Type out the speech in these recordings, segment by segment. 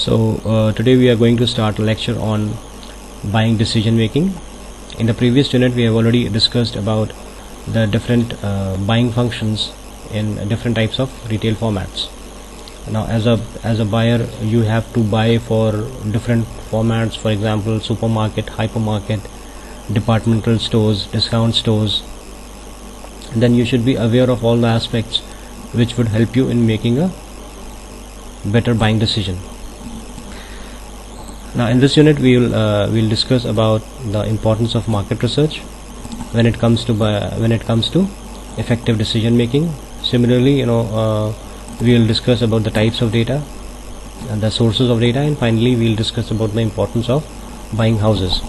Today we are going to start a lecture on buying decision making. In the previous unit we have already discussed about the different buying functions in different types of retail formats. Now as a buyer, you have to buy for different formats, for example supermarket, hypermarket, departmental stores, discount stores. Then you should be aware of all the aspects which would help you in making a better buying decision. Now in this unit we'll discuss about the importance of market research when it comes to effective decision making. Similarly, we'll discuss about the types of data and the sources of data, and finally we'll discuss about the importance of buying houses.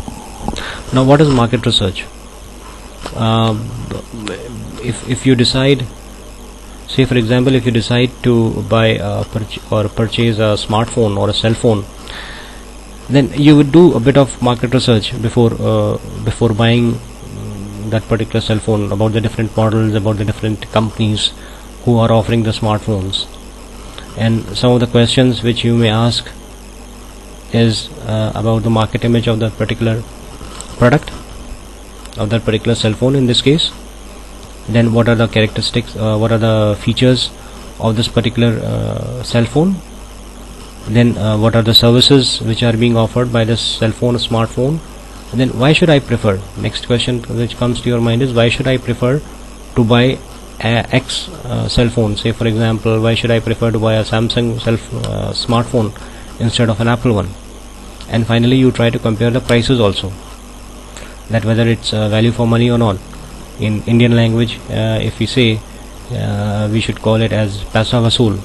Now what is market research? If you decide, say for example, if you decide to buy or purchase a smartphone or a cell phone, then you would do a bit of market research before buying that particular cell phone, about the different models, about the different companies who are offering the smartphones. And some of the questions which you may ask is about the market image of that particular product, of that particular cell phone in this case. Then what are the characteristics, what are the features of this particular cell phone. Then what are the services which are being offered by this cell phone or smartphone. And then why should I prefer, next question which comes to your mind is, why should I prefer to buy X cell phone? Say for example, why should I prefer to buy a Samsung smartphone instead of an Apple one? And finally you try to compare the prices also, that whether it's value for money or not. In Indian language, if we say, we should call it as paisa vasool,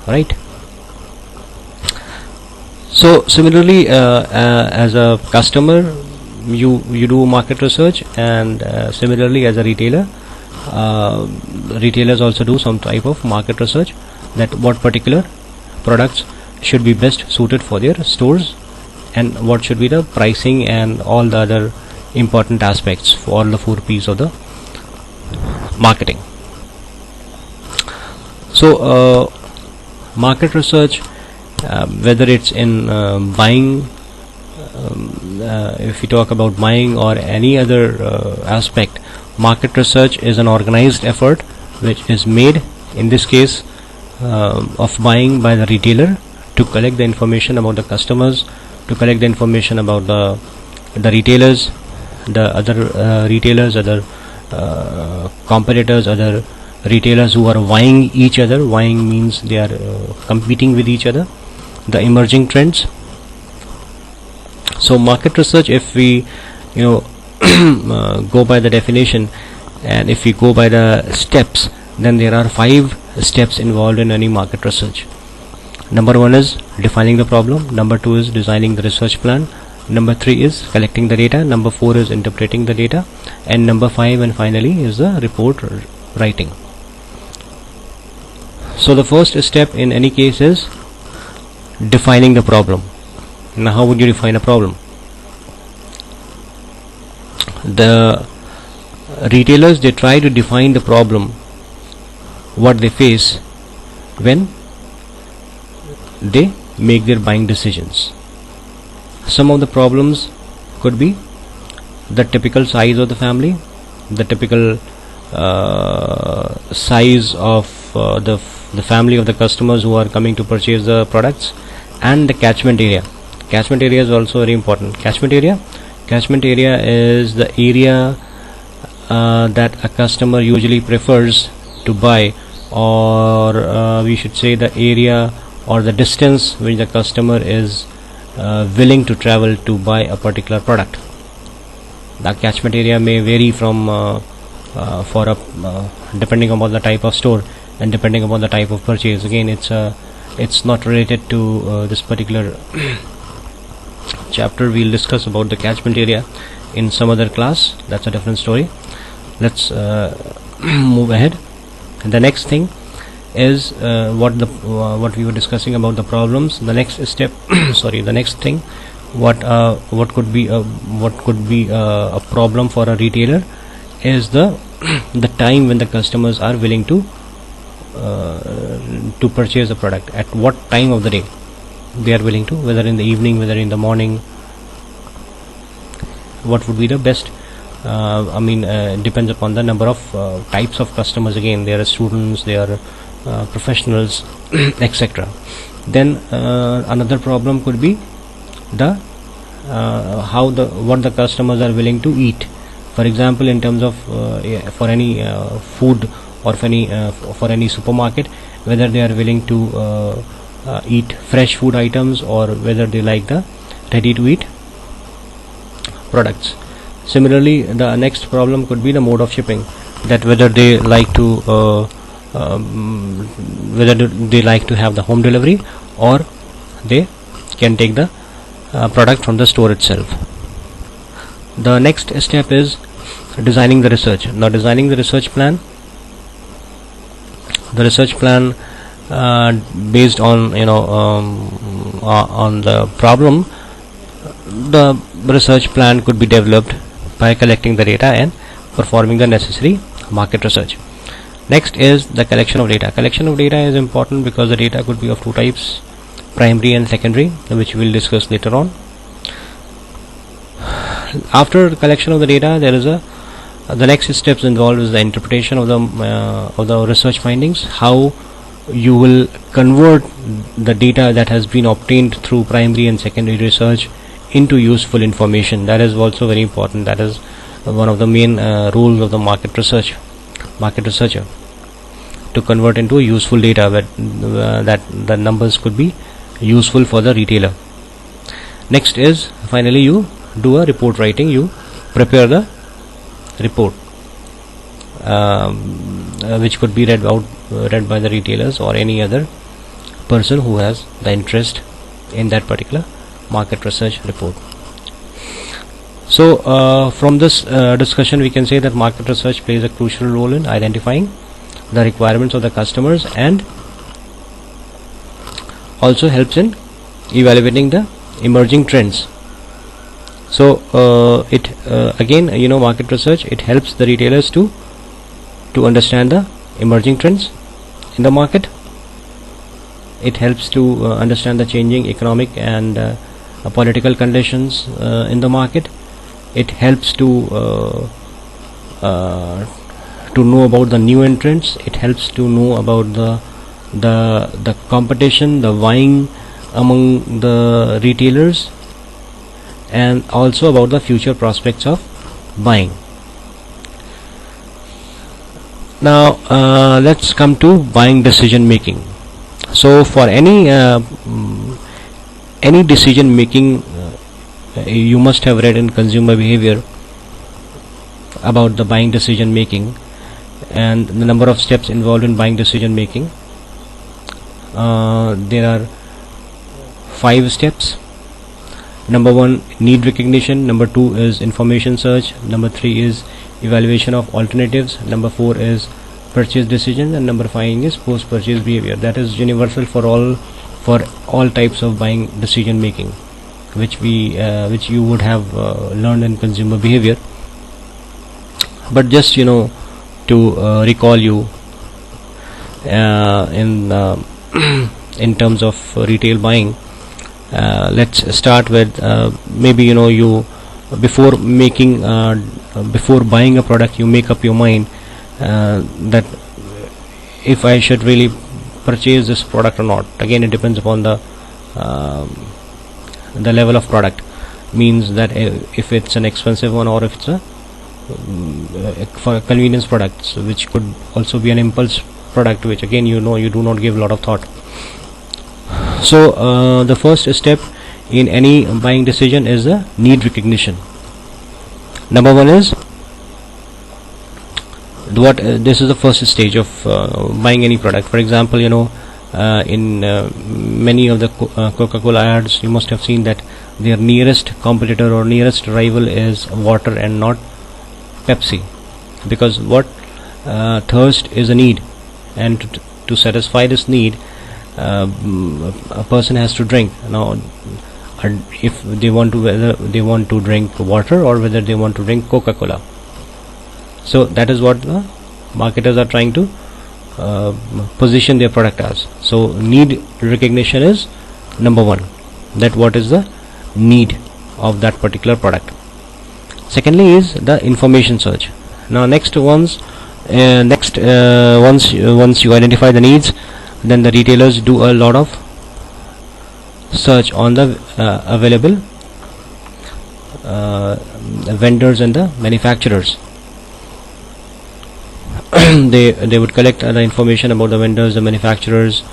right? So similarly, as a customer, you do market research, and similarly as a retailer, retailers also do some type of market research, that what particular products should be best suited for their stores, and what should be the pricing and all the other important aspects for all the 4 P's of the marketing. So market research, whether it's in buying, if we talk about buying or any other aspect, market research is an organized effort which is made, in this case of buying, by the retailer to collect the information about the customers, to collect the information about the retailers, the other retailers, other competitors, other retailers who are vying each other. Vying means they are competing with each other, the emerging trends. So market research, if we go by the definition, and if we go by the steps, then there are 5 steps involved in any market research. Number 1 is defining the problem. Number 2 is designing the research plan. Number 3 is collecting the data. Number 4 is interpreting the data, and number 5 and finally is the report writing. So the first step in any case is defining the problem. Now how would you define a problem? The retailers, they try to define the problem, what they face when they make their buying decisions. Some of the problems could be the typical size of the family, the typical size of the family of the customers who are coming to purchase the products, and the catchment area. Catchment area is also very important. Catchment area is the area that a customer usually prefers to buy, or we should say the area or the distance which the customer is willing to travel to buy a particular product. The catchment area may vary from depending upon the type of store and depending upon the type of purchase. Again, it's not related to this particular chapter. We'll discuss about the catchment area in some other class. That's a different story. Let's move ahead. And the next thing is what we were discussing about the problems. The next step the next thing, what could be a problem for a retailer is the time when the customers are willing to purchase a product, at what time of the day. they are willing to, whether in the evening, whether in the morning, what would be the best. It depends upon the number of types of customers. Again, there are students, there are professionals, etc. Then another problem could be the what the customers are willing to eat. For example, in terms of for any food, or for any supermarket, whether they are willing to eat fresh food items, or whether they like the ready to eat products. Similarly, the next problem could be the mode of shipping, that whether they like to have the home delivery, or they can take the product from the store itself. The next step is designing the research. Now, designing the research plan. The research plan based on on the problem, the research plan could be developed by collecting the data and performing the necessary market research. Next is the collection of data. Collection of data is important because the data could be of two types, primary and secondary, which we will discuss later on. After collection of the data, there is the next steps involved is the interpretation of the research findings. How you will convert the data that has been obtained through primary and secondary research into useful information. That is also very important. That is one of the main rules of the market researcher, to convert into useful data, that the numbers could be useful for the retailer. Next is finally you do a report writing. You prepare the report, which could be read by the retailers or any other person who has the interest in that particular market research report. So from this discussion, we can say that market research plays a crucial role in identifying the requirements of the customers, and also helps in evaluating the emerging trends. So market research, it helps the retailers to understand the emerging trends in the market. It helps to understand the changing economic and political conditions in the market. It helps to know about the new entrants. It helps to know about the competition, the vying among the retailers, and also about the future prospects of buying. Now let's come to buying decision making. So for any decision making, you must have read in consumer behavior about the buying decision making and the number of steps involved in buying decision making. There are 5 steps. Number 1, need recognition. Number 2 is information search. Number 3 is evaluation of alternatives. Number 4 is purchase decision, and number 5 is post purchase behavior. That is universal for all types of buying decision making, which you would have learned in consumer behavior. But just to recall you in terms of retail buying, let's start with maybe you before buying a product, you make up your mind that if I should really purchase this product or not. Again, it depends upon the level of product. Means that if it's an expensive one, or if it's a for convenience products, which could also be an impulse product, which again you do not give a lot of thought. So the first step in any buying decision is the need recognition. Number 1 is this is the first stage of buying any product. For example, in many of the Coca-Cola ads, you must have seen that their nearest competitor or nearest rival is water and not Pepsi, because thirst is a need, and to satisfy this need, a person has to drink. Now, if whether they want to drink water or whether they want to drink Coca-Cola. So that is what the marketers are trying to position their product as. So need recognition is number one, that what is the need of that particular product. Secondly is the information search. Now once you identify the needs, then the retailers do a lot of search on the available vendors and the manufacturers. They would collect the information about the vendors, the manufacturers,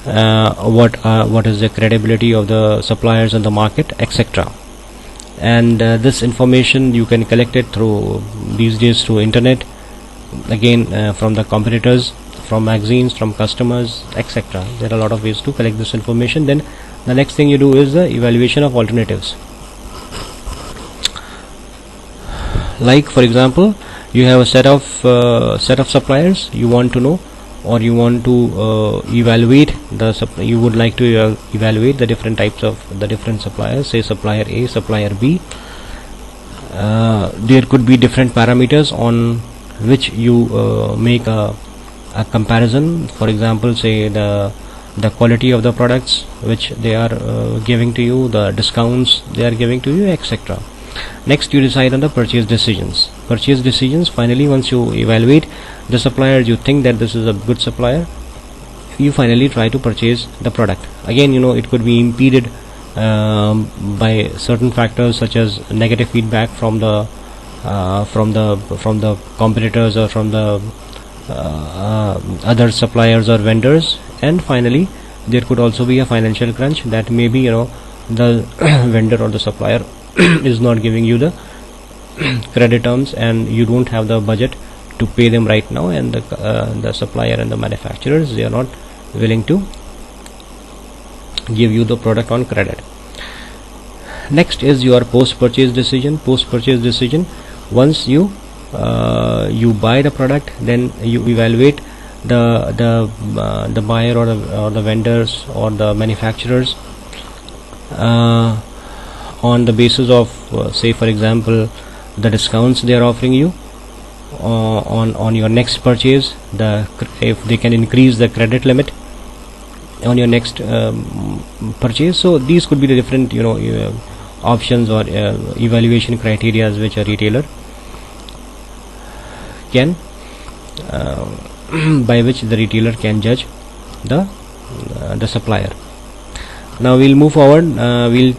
what is the credibility of the suppliers in the market, etc. And this information you can collect it through these days through internet, again from the competitors, from magazines, from customers, etc. There are a lot of ways to collect this information. Then the next thing you do is the evaluation of alternatives. Like for example, you have a set of suppliers you want to know, or you want to evaluate you would like to evaluate the different types of the different suppliers, say supplier A, supplier B. There could be different parameters on which you make a comparison. For example, say the quality of the products which they are giving to you, the discounts they are giving to you, etc. Next, you decide on the purchase decisions. Finally, once you evaluate the supplier, you think that this is a good supplier, you finally try to purchase the product. Again, it could be impeded by certain factors such as negative feedback from the competitors or from the other suppliers or vendors. And finally, there could also be a financial crunch, that maybe the vendor or the supplier is not giving you the credit terms, and you don't have the budget to pay them right now, and the supplier and the manufacturers, they are not willing to give you the product on credit. Next is your post-purchase decision. Once you buy the product, then you evaluate the buyer or the vendors or the manufacturers on the basis of say for example the discounts they are offering you on your next purchase, if they can increase the credit limit on your next purchase. So these could be the different options or evaluation criteria which a retailer can by which the retailer can judge the supplier. Now we'll move forward. We'll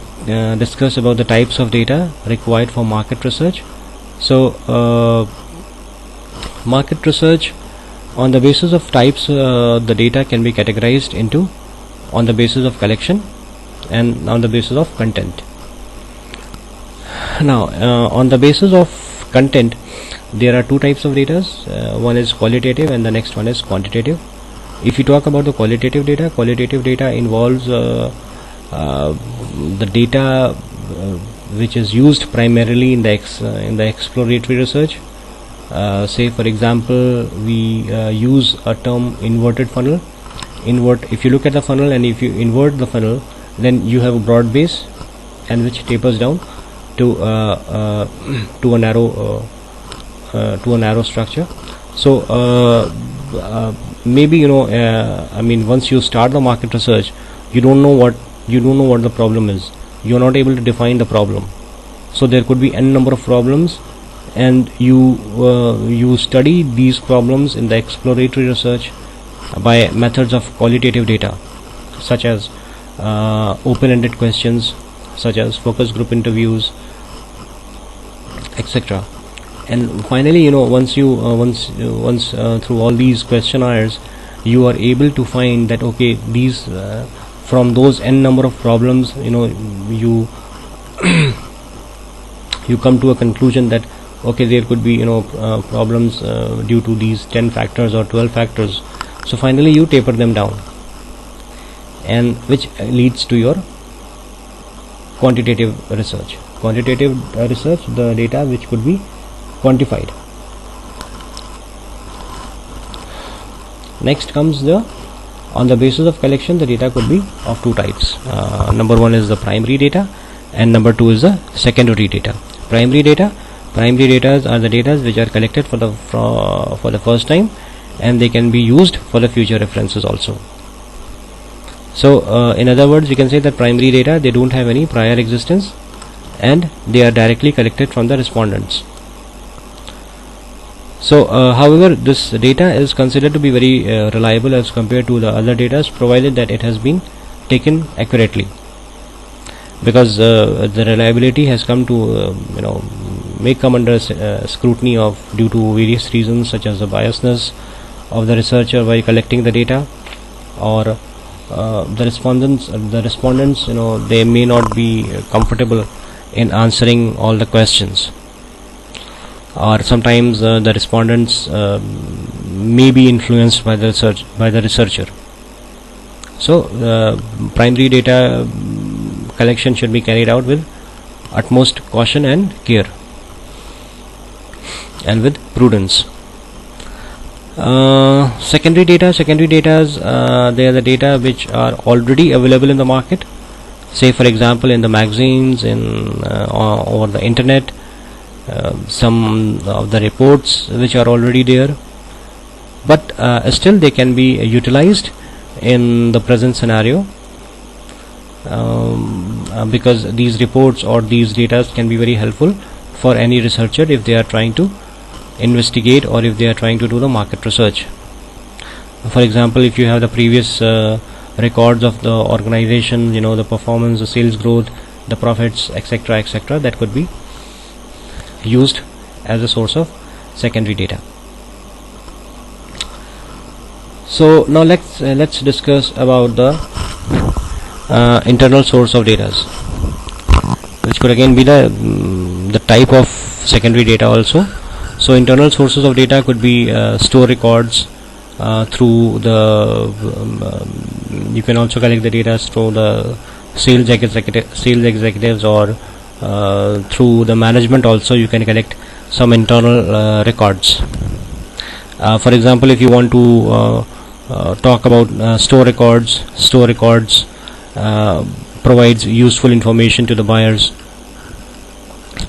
discuss about the types of data required for market research. So market research, on the basis of types, the data can be categorized into on the basis of collection and on the basis of content. Now on the basis of content, there are two types of data. One is qualitative and the next one is quantitative. If you talk about the qualitative data involves the data which is used primarily in the exploratory research. Say for example, we use a term inverted funnel. If you look at the funnel and if you invert the funnel, then you have a broad base and which tapers down to a narrow structure. So maybe once you start the market research, you don't know what the problem is. You're not able to define the problem. So there could be n number of problems, and you study these problems in the exploratory research by methods of qualitative data, such as open-ended questions, such as focus group interviews, etc. And finally, once through all these questionnaires, you are able to find that okay, these from those n number of problems, you come to a conclusion that okay, there could be problems due to these 10 factors or 12 factors. So finally you taper them down, and which leads to your quantitative research. The data which could be quantified. Next comes on the basis of collection, the data could be of two types. Number one is the primary data, and number two is the secondary data. Primary data are the data which are collected for the first time, and they can be used for the future references also. So in other words, you can say that primary data, they don't have any prior existence and they are directly collected from the respondents. So however, this data is considered to be very reliable as compared to the other data, provided that it has been taken accurately, because the reliability has come to may come under scrutiny of due to various reasons, such as the biasness of the researcher while collecting the data, or the respondents they may not be comfortable in answering all the questions, or sometimes the respondents may be influenced by the researcher. So primary data collection should be carried out with utmost caution and care and with prudence. Secondary data they are the data which are already available in the market, say for example in the magazines, in over the internet, some of the reports which are already there, but still they can be utilized in the present scenario, because these reports or these data can be very helpful for any researcher if they are trying to investigate or if they are trying to do the market research. For example, if you have the previous records of the organization, the performance, the sales growth, the profits, etc., that could be used as a source of secondary data. So now let's discuss about the internal source of data, which could again be the type of secondary data also. So internal sources of data could be store records through the you can also collect the data through the sales executives, or through the management also you can collect some internal records. For example, if you want to talk about store records provides useful information to the buyers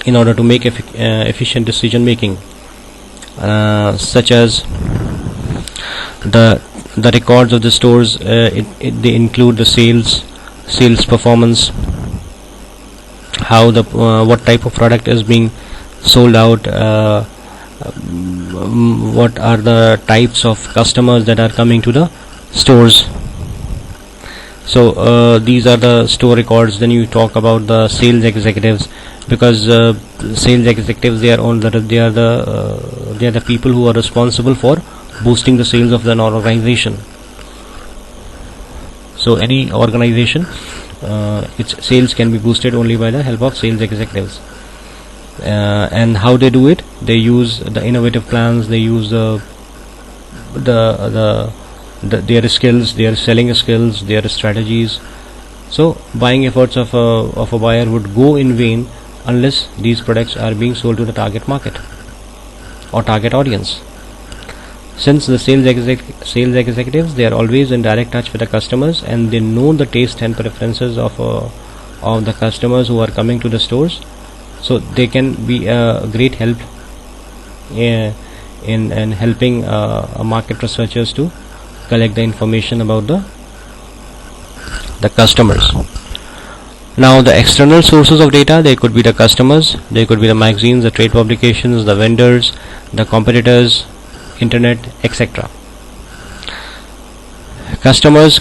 in order to make efficient decision making, such as the records of the stores. They include the sales performance, how the what type of product is being sold out, what are the types of customers that are coming to the stores. So these are the store records. Then you talk about the sales executives, because sales executives, they are the people who are responsible for boosting the sales of an organization. So any organization, its sales can be boosted only by the help of sales executives. And how they do it? They use the innovative plans. They use their skills, their selling skills, their strategies. So buying efforts of a buyer would go in vain unless these products are being sold to the target market or target audience. Since the sales executives, they are always in direct touch with the customers, and they know the taste and preferences of the customers who are coming to the stores. So they can be a great help in helping market researchers to collect the information about the customers. Now the external sources of data, they could be the customers, they could be the magazines, the trade publications, the vendors, the competitors, internet, etc. Customers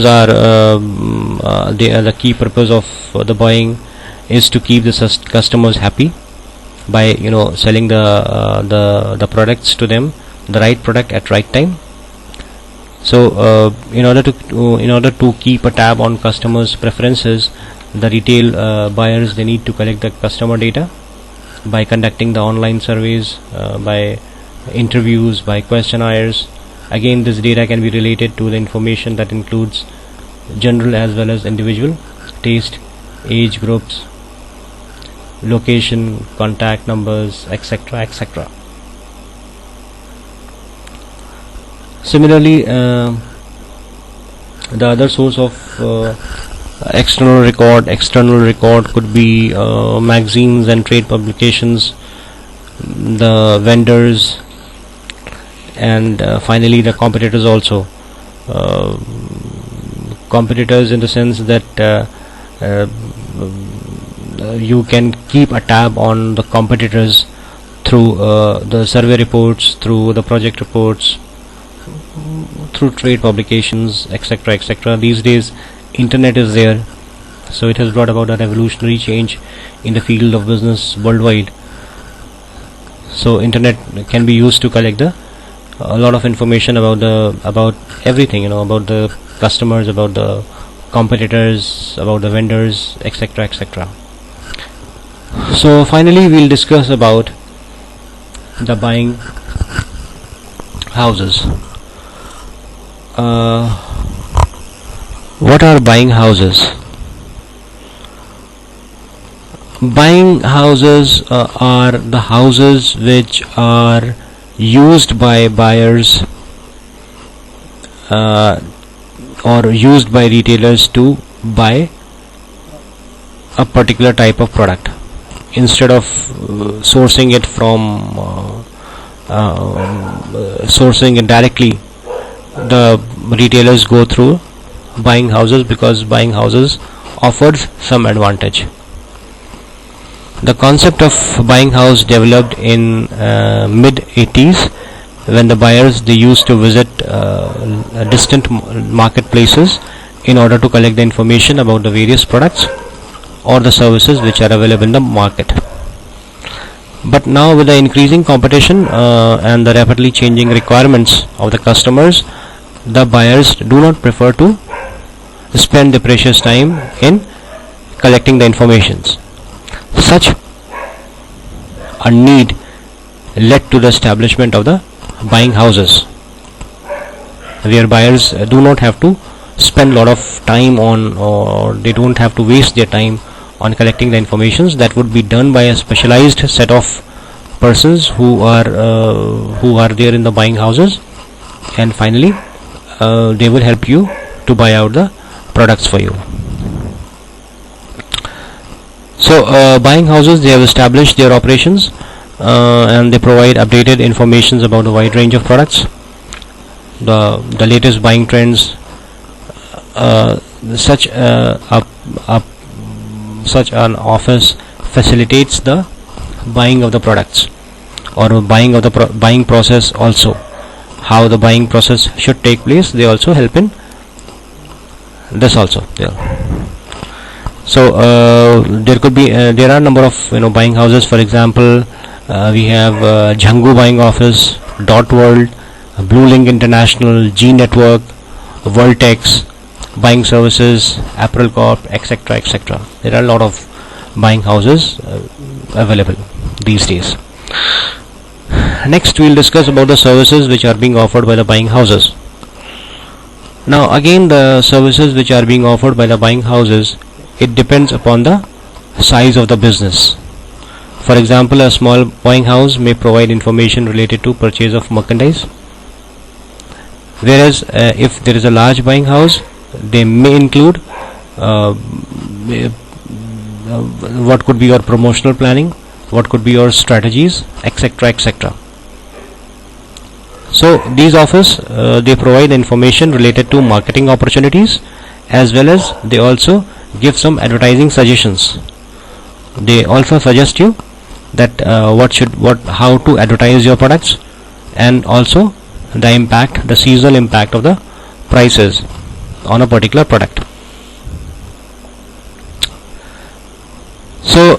are the key purpose of the buying is to keep the customers happy by selling the products to them, the right product at right time. So in order to keep a tab on customers' preferences, the retail buyers, they need to collect the customer data by conducting the online surveys, by interviews, by questionnaires. Again, this data can be related to the information that includes general as well as individual taste, age groups, location, contact numbers, etc. Similarly, the other source of external record could be magazines and trade publications, the vendors, and finally the competitors also. competitors in the sense that uh, you can keep a tab on the competitors through the survey reports, through the project reports, through trade publications, etc., etc. These days internet is there, so it has brought about a revolutionary change in the field of business worldwide. So internet can be used to collect a lot of information about everything, about the customers, about the competitors, about the vendors, etc., etc. So finally we'll discuss about the buying houses. What are buying houses? Buying houses are the houses which are used by buyers or used by retailers to buy a particular type of product. Instead of sourcing it sourcing it directly, the retailers go through buying houses because buying houses offers some advantage. The concept of buying house developed in mid 80s, when the buyers they used to visit distant marketplaces in order to collect the information about the various products or the services which are available in the market. But now with the increasing competition and the rapidly changing requirements of the customers, the buyers do not prefer to spend the precious time in collecting the informations. Such a need led to the establishment of the buying houses, where buyers do not have to spend a lot of time on, or they don't have to waste their time on collecting the informations. That would be done by a specialized set of persons who are there in the buying houses, and finally they will help you to buy out the products for you. So buying houses, they have established their operations and they provide updated informations about a wide range of products, the latest buying trends. Such an office facilitates the buying of the products or buying of the buying process also. How the buying process should take place, they also help in this also. Yeah. So there are a number of buying houses. For example, we have Jhangu Buying Office, Dot World, Blue Link International, G Network, Vertex Buying Services, Apparel Corp, etc., etc. There are a lot of buying houses available these days. Next we'll discuss about the services which are being offered by the buying houses. Now again, the services which are being offered by the buying houses, it depends upon the size of the business. For example, a small buying house may provide information related to purchase of merchandise, whereas if there is a large buying house, they may include what could be your promotional planning, what could be your strategies, etc., etc. So these offers they provide information related to marketing opportunities, as well as they also give some advertising suggestions. They also suggest you that how to advertise your products, and also the seasonal impact of the prices on a particular product. So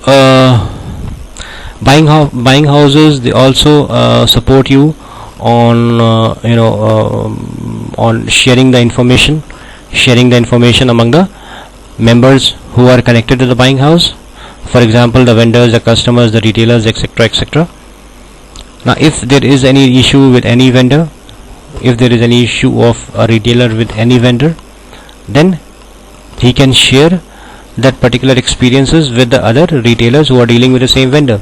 buying houses, they also support you on on sharing the information among the members who are connected to the buying house. For example, the vendors, the customers, the retailers, etc., etc. Now if there is any issue with any vendor, if there is any issue of a retailer with any vendor, then he can share that particular experiences with the other retailers who are dealing with the same vendor.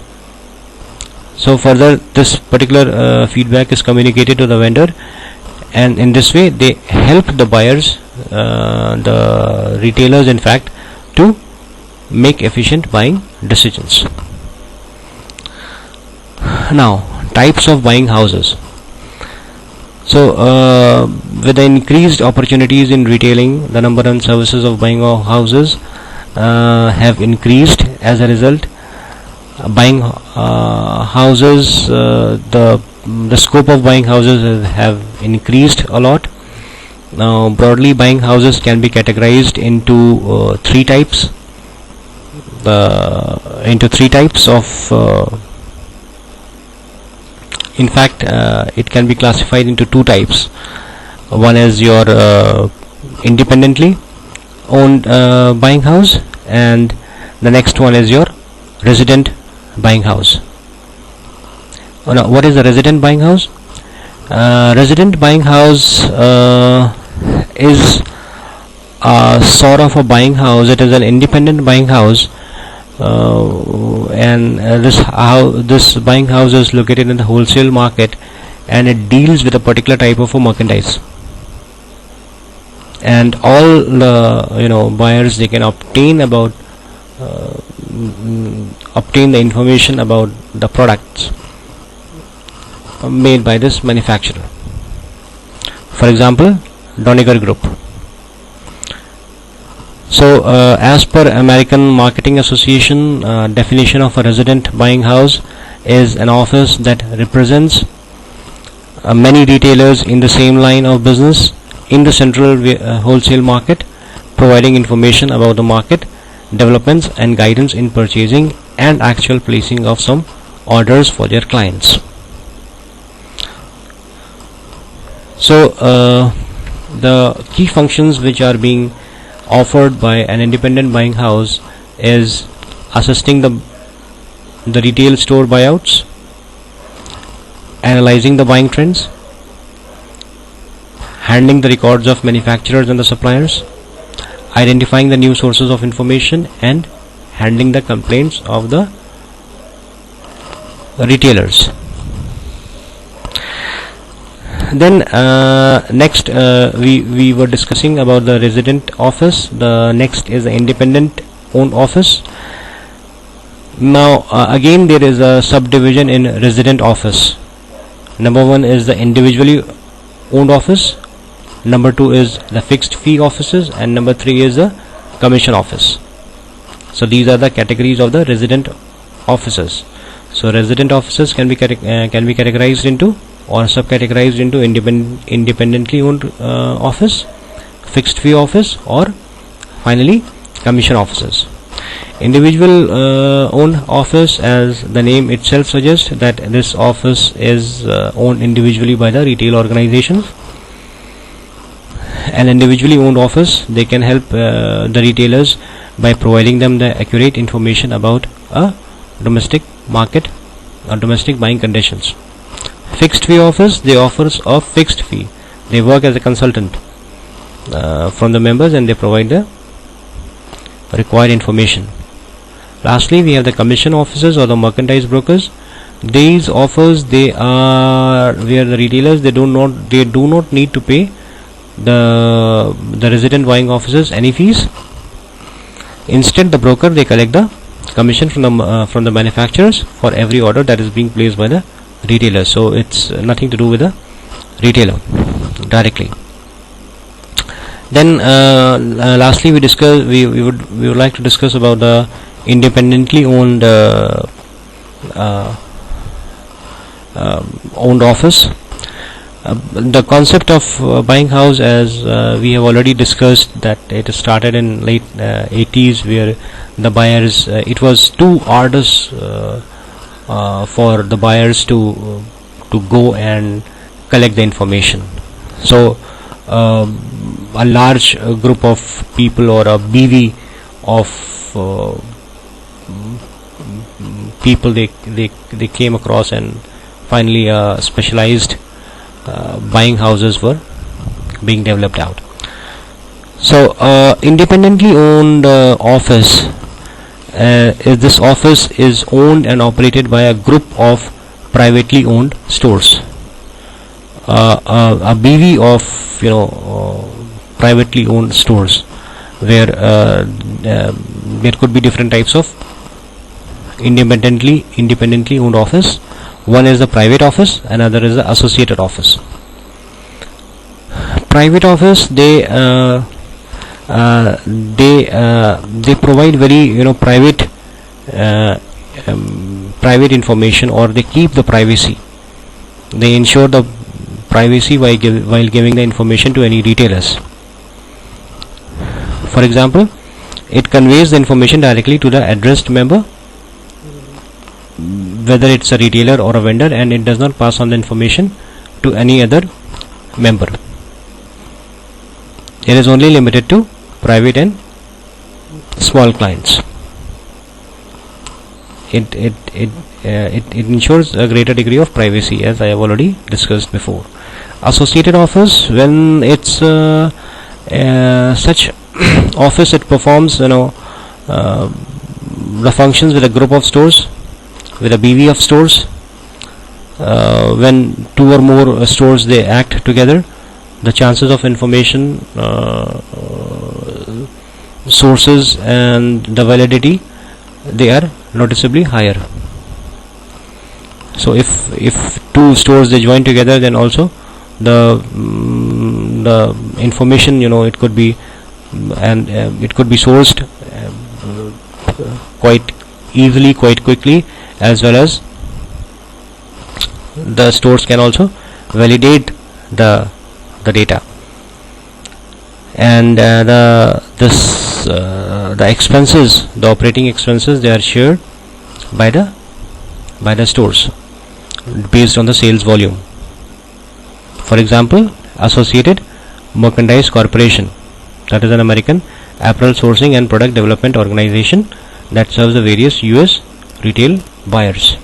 So further, this particular feedback is communicated to the vendor, and in this way they help the buyers, the retailers in fact, to make efficient buying decisions. Now, types of buying houses. So with the increased opportunities in retailing, the number and services of buying of houses have increased. As a result, buying houses, the scope of buying houses have increased a lot. Now broadly, buying houses can be categorized into three types. In fact, it can be classified into two types. One is your independently owned buying house, and the next one is your resident buying house. Now, what is a resident buying house? Resident buying house is a sort of a buying house. It is an independent buying house, and this buying house is located in the wholesale market, and it deals with a particular type of a merchandise. And all the buyers, they can obtain the information about the products made by this manufacturer. For example, Doniger Group. So as per American Marketing Association definition of a resident buying house is an office that represents many retailers in the same line of business in the central wholesale market, providing information about the market developments and guidance in purchasing and actual placing of some orders for their clients. So the key functions which are being offered by an independent buying house is assisting the retail store buyouts, analyzing the buying trends, handling the records of manufacturers and the suppliers, identifying the new sources of information, and handling the complaints of the retailers. Then next we were discussing about the resident office. The next is the independent owned office. Now again there is a subdivision in resident office. Number one is the individually owned office, number two is the fixed fee offices, and number three is the commission office. So these are the categories of the resident offices. So resident offices can be categorized into or subcategorized into independently owned office, fixed fee office, or finally commission offices. Individual owned office, as the name itself suggests, that this office is owned individually by the retail organizations. An individually owned office, they can help the retailers by providing them the accurate information about a domestic market or domestic buying conditions. Fixed fee office, they offers a fixed fee. They work as a consultant from the members, and they provide the required information. Lastly, we have the commission officers or the merchandise brokers. These offers, they are where the retailers, they do not need to pay the resident buying officers any fees. Instead, the broker, they collect the commission from the manufacturers for every order that is being placed by the retailer. So it's nothing to do with the retailer directly. Then lastly, we would like to discuss about the independently owned owned office. The concept of buying house, as we have already discussed, that it started in late 80s, where the buyers, it was too arduous for the buyers to go and collect the information. So a large group of people, or a bevy of people, they came across, and finally specialized buying houses were being developed out. So independently owned office, this office is owned and operated by a group of privately owned stores. A bevy of privately owned stores, where there could be different types of independently owned office. One is the private office, another is the associated office. private office, they provide very private private information, or they keep the privacy. They ensure the privacy while giving the information to any retailers. For example, it conveys the information directly to the addressed member, whether it's a retailer or a vendor, and it does not pass on the information to any other member. It is only limited to private and small clients. It ensures a greater degree of privacy, as I have already discussed before. Associated office, when it's such office, it performs the functions with a group of stores, with a BV of stores. When two or more stores they act together, the chances of information sources and the validity, they are noticeably higher. So if two stores they join together, then also the information it could be it could be sourced quite easily, quite quickly, as well as the stores can also validate the data. And the expenses, the operating expenses, they are shared by the stores based on the sales volume. For example, Associated Merchandise Corporation, that is an American apparel sourcing and product development organization that serves the various US retail buyers.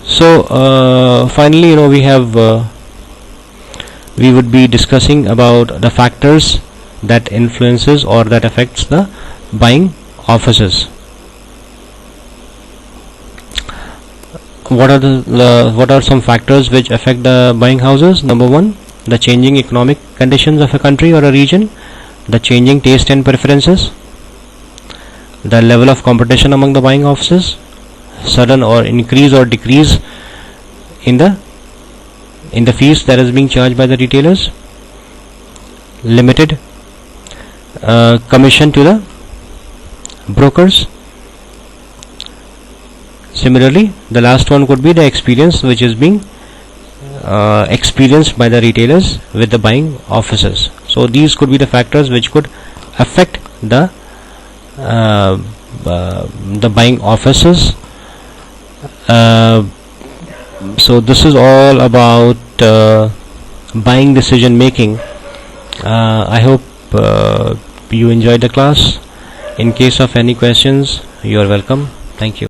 So finally, we would be discussing about the factors that influences or that affects the buying offices. What are some factors which affect the buying houses? Number one, the changing economic conditions of a country or a region, the changing taste and preferences, the level of competition among the buying offices, sudden or increase or decrease in the fees that is being charged by the retailers, limited commission to the brokers. Similarly, the last one could be the experience which is being experienced by the retailers with the buying offices. So these could be the factors which could affect the buying offices. So this is all about buying decision making. I hope you enjoyed the class. In case of any questions, you are welcome. Thank you.